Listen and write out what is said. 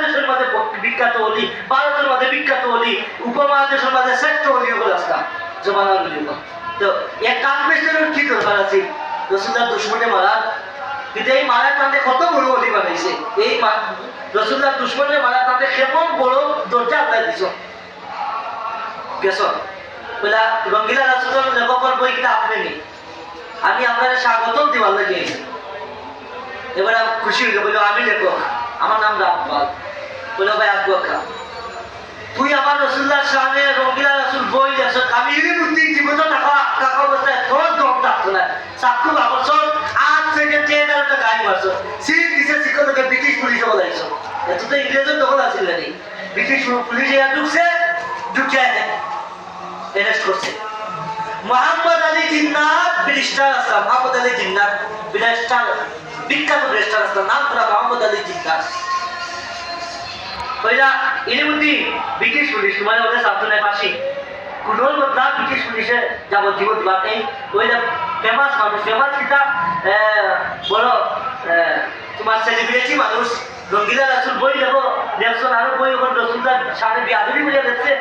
বাংলাদেশের মাঝে বিখ্যাত অলি, ভারতের মাঝে বিখ্যাত অলি, উপমহাদেশের মাঝে শ্রেষ্ঠ অলি হল আসলাম জমানা অলি। তো এক কাকমেশ্বরের কি দরকার আছে রসুল্লাহ দুশ্মনে মারা? কিন্তু এই মারা তাদের কত বড় অলি বানাইছে। এই রসুল্লাহ দুশ্মনে মারা তাদের কেমন বড় দরজা আদায় দিছ গেছ। বলা রঙ্গিলা রাসূলের লেখকের বই কিনা আপনি নি, আমি আপনার স্বাগতম দিবার লাগে। এবার খুশি হইল, বললো আমি লেখক, আমার নাম রাব্বাল। বললো ভাই আকবর খা, তুই আমার রসুল্লাহ সামনে রঙ্গিলা রাসূল বই লেখছ, আমি ইলি মুক্তি জীবন টাকা টাকা অবস্থায় তোর দম থাকতো না। চাকু ভাবছর 8 সেকেন্ড 10 একটা গাড়ি মারছ, সিট দিছে শিক্ষককে ব্রিটিশ পুলিশে বলাইছ। এত তো ইংরেজের দখল আছিল না, ব্রিটিশ পুলিশ ইয়া ঢুকছে, ঢুকিয়ে অ্যারেস্ট করছে। মোহাম্মদ আলী জিন্নাত ব্যারিস্টার আসলাম, মোহাম্মদ আলী জিন্নাত ব্যারিস্টার, বিখ্যাত ব্যারিস্টার আসলাম, নাম করা মোহাম্মদ আলী জিন্নাত। ওইটা ইনিমুদ্দিন ব্রিটিশ পুলিশ তোমার ওদের সাবধানে ফাঁসি কুনোর বদলা ব্রিটিশ পুলিশে যাবজ্জীবন দিবা। এই ওইটা ফেমাস মানুষ, ফেমাস কিতা বড় তোমার সেলিব্রিটি মানুষ। রঙ্গিলা রাসূল বই লেখো দেখছো, আরো বই ওখানে রসুলদার সামনে বিয়াদবি বলে দেখছে।